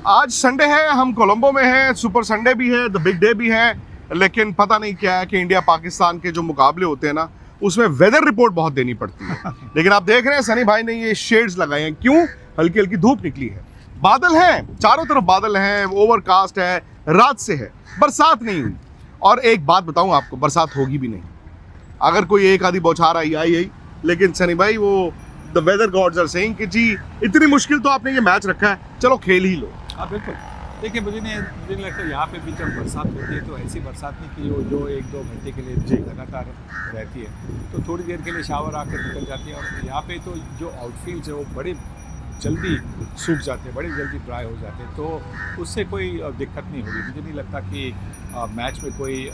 आज संडे है, हम कोलंबो में हैं, सुपर संडे भी है, द बिग डे भी है, लेकिन पता नहीं क्या है कि इंडिया पाकिस्तान के जो मुकाबले होते हैं ना, उसमें वेदर रिपोर्ट बहुत देनी पड़ती है। लेकिन आप देख रहे हैं सनी भाई ने ये शेड्स लगाए हैं, क्यों? हल्की हल्की धूप निकली है, बादल हैं, चारों तरफ बादल हैं, ओवरकास्ट है, रात से है, बरसात नहीं हुई। और एक बात बताऊं आपको, बरसात होगी भी नहीं। अगर कोई एक आधी बौछार आई, लेकिन सनी भाई वो the weather gods are saying कि जी इतनी मुश्किल तो आपने ये मैच रखा है, चलो खेल ही लो। हाँ बिल्कुल। देखिए मुझे नहीं लगता यहाँ पे भी जब बरसात होती है तो ऐसी बरसात नहीं कि वो जो 1-2 घंटे के लिए लगातार रहती है, तो थोड़ी देर के लिए शावर आकर निकल जाती है। और यहाँ पे तो जो आउटफील्ड्स है वो बड़े जल्दी सूख जाते हैं, बड़े जल्दी ड्राई हो जाते हैं, तो उससे कोई दिक्कत नहीं होगी। मुझे नहीं लगता कि मैच में कोई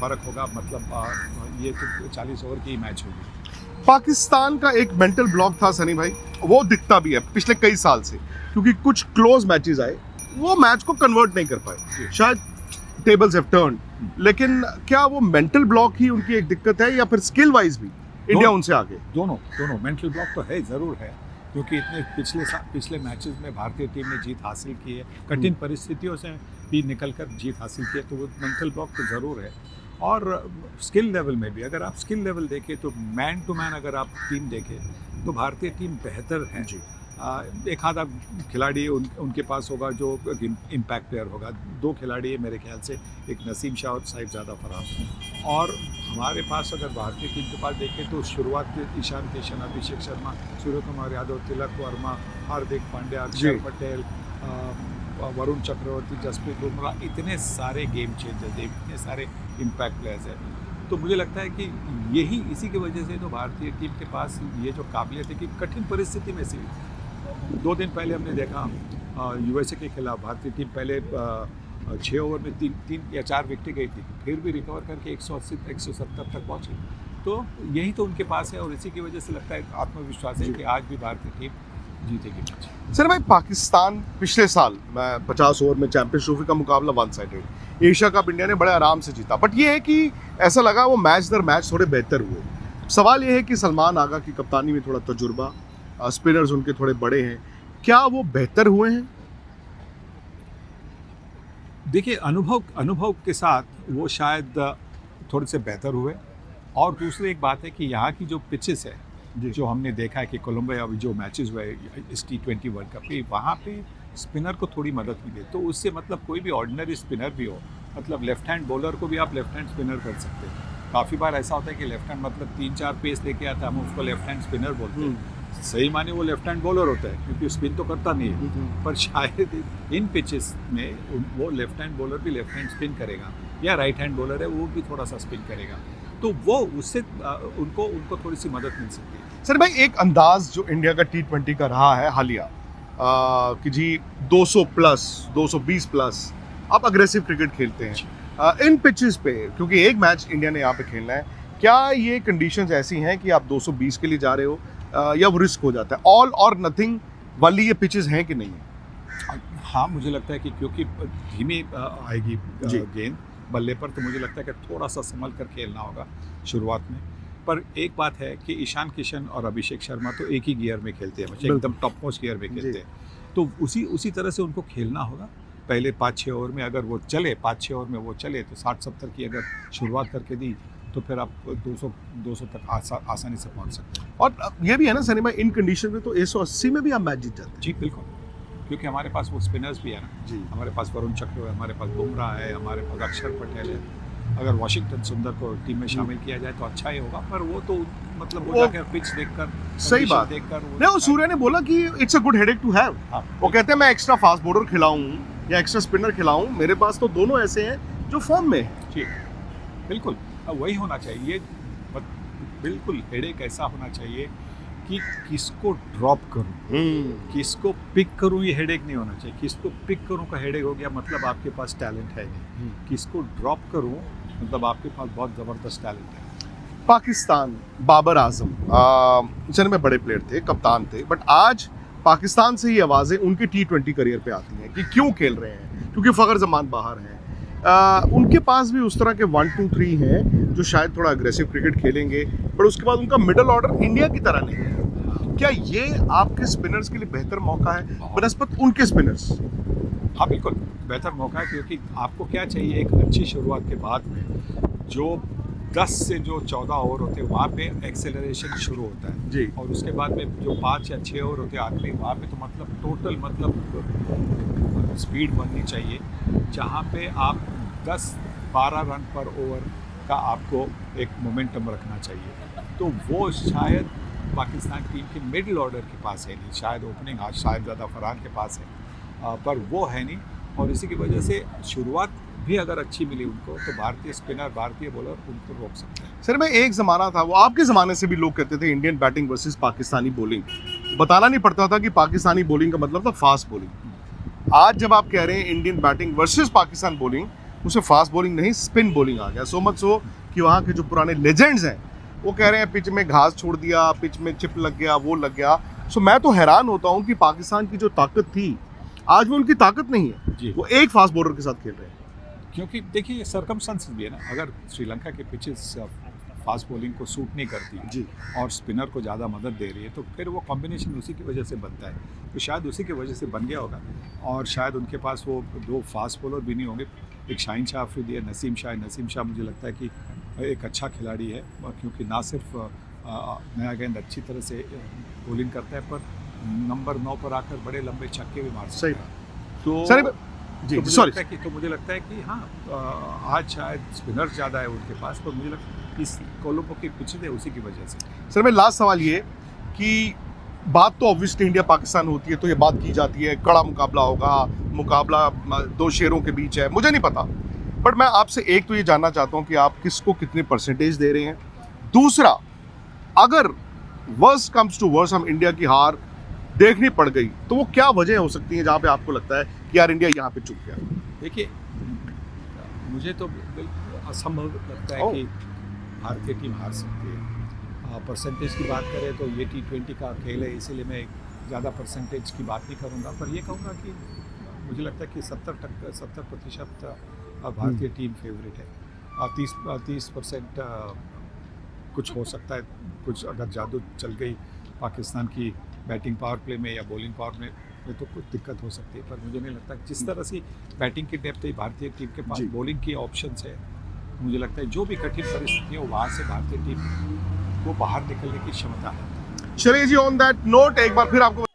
फ़र्क होगा। मतलब ये तो 40 ओवर की मैच होगी। पाकिस्तान का एक मेंटल ब्लॉक था सनी भाई, वो दिखता भी है पिछले कई साल से, क्योंकि कुछ क्लोज मैचेस आए, वो मैच को कन्वर्ट नहीं कर पाए। शायद टेबल्स हैव टर्न, लेकिन क्या वो मेंटल ब्लॉक ही उनकी एक दिक्कत है, या फिर स्किल वाइज भी इंडिया उनसे आगे? दोनों मेंटल ब्लॉक तो है, ज़रूर है, क्योंकि इतने पिछले मैचेस में भारतीय टीम ने जीत हासिल की है, कठिन परिस्थितियों से भी निकलकर जीत हासिल की है, तो वो मेंटल ब्लॉक तो ज़रूर है। और स्किल लेवल में भी अगर आप स्किल लेवल देखें तो मैन टू मैन अगर आप टीम देखें तो भारतीय टीम बेहतर है जी। एक आधा खिलाड़ी उनके पास होगा जो इम्पैक्ट प्लेयर होगा। 2 खिलाड़ी है मेरे ख्याल से, एक नसीम शाह और साहिबजादा फरार। और हमारे पास अगर भारतीय टीम के पास देखें तो शुरुआत में ईशान किशन, अभिषेक शर्मा, सूर्य कुमार यादव, तिलक वर्मा, हार्दिक पांड्या, अक्षर पटेल, वरुण चक्रवर्ती, जसप्रीत बुमराह, इतने सारे गेम चेंजर्स, इतने सारे इम्पैक्ट प्लेयर्स हैं। तो मुझे लगता है कि इसी की वजह से तो भारतीय टीम के पास ये जो काबिलियत है कि कठिन परिस्थिति में से 2 दिन पहले हमने देखा यूएसए के खिलाफ भारतीय टीम पहले 6 ओवर में 3 या 4 विकेटें गई थी, फिर भी रिकवर करके 180-170 तक पहुँची। तो यही तो उनके पास है, और इसी की वजह से लगता है आत्मविश्वास है कि आज भी भारतीय टीम जीतेगी मैच। सर भाई, पाकिस्तान पिछले साल 50 ओवर में चैंपियंस ट्रॉफी का मुकाबला 1 साइडेड, एशिया कप इंडिया ने बड़े आराम से जीता, बट ये है कि ऐसा लगा वो मैच दर मैच थोड़े बेहतर हुए। सवाल ये है कि सलमान आगा की कप्तानी में थोड़ा तजुर्बा, स्पिनर्स उनके थोड़े बड़े हैं, क्या वो बेहतर हुए हैं? देखिए अनुभव के साथ वो शायद थोड़े से बेहतर हुए। और दूसरी एक बात है कि यहाँ की जो पिचेस है, जो हमने देखा है कि कोलंबो अभी जो मैचेस हुए इस T20 वर्ल्ड कप पे, वहाँ पे स्पिनर को थोड़ी मदद मिले, तो उससे मतलब कोई भी ऑर्डिनरी स्पिनर भी हो, मतलब लेफ्ट हैंड बॉलर को भी आप लेफ्ट हैंड स्पिनर कर सकते हैं। काफ़ी बार ऐसा होता है कि लेफ्ट हैंड मतलब 3-4 पेस लेके आता है, हम उसको लेफ्ट हैंड स्पिनर बोलते हैं। सही माने वो लेफ्ट हैंड बॉलर होता है, क्योंकि स्पिन तो करता नहीं है, पर शायद इन पिचेस में वो लेफ्ट हैंड बॉलर भी लेफ्ट हैंड स्पिन करेगा, या राइट हैंड बॉलर है वो भी थोड़ा सा स्पिन करेगा, तो वो उससे उनको थोड़ी सी मदद मिल सकती है। सर भाई, एक अंदाज जो इंडिया का T20 का रहा है हालिया कि जी 200 प्लस 220 प्लस आप अग्रेसिव क्रिकेट खेलते हैं इन पिचेस पे, क्योंकि एक मैच इंडिया ने यहाँ पे खेलना है, क्या ये कंडीशंस ऐसी हैं कि आप 220 के लिए जा रहे हो, या वो रिस्क हो जाता है? ऑल और नथिंग वाली ये पिचेस हैं कि नहीं है? हाँ, मुझे लगता है कि क्योंकि धीमी आएगी गेंद बल्ले पर, तो मुझे लगता है कि थोड़ा सा संभल कर खेलना होगा शुरुआत में। पर एक बात है कि ईशान किशन और अभिषेक शर्मा तो एक ही गियर में खेलते हैं, एकदम टॉप मोस्ट गियर में खेलते हैं, तो उसी तरह से उनको खेलना होगा। पहले 5-6 ओवर में अगर वो चले, 5-6 ओवर में वो चले, तो 60-70 की अगर शुरुआत करके दी तो फिर आप 200 तक आसानी से पहुंच सकते हैं। और ये भी है ना सनी भाई, इन कंडीशन में तो 180 में भी आप मैच जीत जाते हैं। जी बिल्कुल, क्योंकि हमारे पास वो स्पिनर्स भी है ना जी। हमारे पास वरुण चक्र है, हमारे पास बुमराह है, हमारे पास अक्षर पटेल है। अगर वाशिंगटन सुंदर को टीम में शामिल किया जाए तो अच्छा ही होगा, पर वो तो मतलब वो जाकर पिच देखकर, सही बात देखकर नहीं, वो सूर्य ने बोला कि it's a good headache to have. वो कहते हैं मैं एक्स्ट्रा फास्ट बॉलर खिलाऊं या एक्स्ट्रा स्पिनर खिलाऊं, मेरे पास तो दोनों ऐसे हैं जो फॉर्म में है। जी बिल्कुल, वही होना चाहिए। बिल्कुल हेडेक ऐसा होना चाहिए कि किसको ड्रॉप करूं, किसको पिक करूं, ये हेडेक नहीं होना चाहिए। किसको पिक करूं का हेडेक हो गया, मतलब आपके पास टैलेंट है नहीं। किसको ड्रॉप करूं मतलब आपके पास बहुत ज़बरदस्त टैलेंट है। पाकिस्तान, बाबर आजम चल में बड़े प्लेयर थे, कप्तान थे, बट आज पाकिस्तान से ही आवाज़ें उनके T20 करियर पे आती हैं कि क्यों खेल रहे हैं, क्योंकि फ़खर जमान बाहर हैं। उनके पास भी उस तरह के 1-2-3 हैं जो शायद थोड़ा अग्रेसिव क्रिकेट खेलेंगे, पर उसके बाद उनका मिडल ऑर्डर इंडिया की तरह नहीं है। क्या ये आपके स्पिनर्स के लिए बेहतर मौका है बनस्पत उनके स्पिनर्स? हाँ बिल्कुल बेहतर मौका है, क्योंकि आपको क्या चाहिए, एक अच्छी शुरुआत के बाद में जो 10 से जो 14 ओवर होते हैं वहाँ पे एक्सेलरेशन शुरू होता है जी। और उसके बाद में जो 5 या 6 ओवर होते हैं आखिरी, वहाँ पे तो मतलब टोटल मतलब स्पीड बननी चाहिए, जहाँ पे आप 10-12 रन पर ओवर का आपको एक मोमेंटम रखना चाहिए। तो वो शायद पाकिस्तान टीम के मिडिल ऑर्डर के पास है नहीं, शायद ओपनिंग आज शायद ज़्यादा फरहान के पास है, पर वो है नहीं। और इसी की वजह से शुरुआत भी अगर अच्छी मिली उनको तो भारतीय स्पिनर, भारतीय बॉलर उनको रोक सकते हैं। सर मैं एक ज़माना था, वो आपके ज़माने से भी लोग कहते थे Indian batting versus Pakistani bowling, बताना नहीं पड़ता था कि पाकिस्तानी बॉलिंग का मतलब था फास्ट बॉलिंग। आज जब आप कह रहे हैं Indian batting versus Pakistan bowling, उसमें फास्ट बॉलिंग नहीं स्पिन बॉलिंग आ गया। सो मच सो कि वहाँ के जो पुराने लेजेंड्स हैं वो कह रहे हैं पिच में घास छोड़ दिया, पिच में चिप लग गया, वो लग गया। सो मैं तो हैरान होता हूँ कि पाकिस्तान की जो ताकत थी आज वो उनकी ताकत नहीं है जी। वो एक फास्ट बॉलर के साथ खेल रहे हैं। क्योंकि देखिए सरकमस्टेंसेस भी है ना, अगर श्रीलंका के पिचेस फास्ट बॉलिंग को सूट नहीं करती जी। और स्पिनर को ज़्यादा मदद दे रही है तो फिर वो कॉम्बिनेशन उसी की वजह से बनता है, तो शायद उसी की वजह से बन गया होगा। और शायद उनके पास वो 2 फास्ट बॉलर भी नहीं होंगे, एक शाहीन शाह अफरीदी है, नसीम शाह मुझे लगता है कि एक अच्छा खिलाड़ी है, क्योंकि ना सिर्फ नया गेंद अच्छी तरह से बॉलिंग करता है पर नंबर 9 पर आकर बड़े लंबे छक्के भी मार सकता है। तो सर जी सॉरी मुझे लगता है कि हाँ आज शायद स्पिनर ज़्यादा है उनके पास, पर मुझे लगता है इस कोलंबो की पिच है उसी की वजह से। सर मैं लास्ट सवाल ये कि बात तो ऑब्वियसली इंडिया पाकिस्तान होती है तो ये बात की जाती है कड़ा मुकाबला होगा, मुकाबला 2 शेरों के बीच है, मुझे नहीं पता, बट मैं आपसे एक तो ये जानना चाहता हूँ कि आप किसको कितने परसेंटेज दे रहे हैं। दूसरा, अगर वर्स्ट कम्स टू वर्स्ट हम इंडिया की हार देखनी पड़ गई तो वो क्या वजह हो सकती है जहाँ पे आपको लगता है कि यार इंडिया यहाँ पे चूक गया? देखिए मुझे तो बिल्कुल असंभव लगता है कि भारतीय टीम हार सकती है। परसेंटेज की बात करें तो ये T20 का खेल है, इसीलिए मैं ज़्यादा परसेंटेज की बात नहीं करूँगा, पर ये कहूँगा कि मुझे लगता है कि 70% भारतीय टीम फेवरेट है। 30% कुछ हो सकता है, कुछ अगर जादू चल गई पाकिस्तान की बैटिंग पावर प्ले में या बॉलिंग पावर में तो कुछ दिक्कत हो सकती है, पर मुझे नहीं लगता जिस तरह से बैटिंग की डेप्थ है भारतीय टीम के पास, बॉलिंग की ऑप्शंस है, मुझे लगता है जो भी कठिन परिस्थिति है वहाँ से भारतीय टीम को बाहर निकलने की क्षमता है। चलिए जी, ऑन दैट नोट एक बार फिर आपको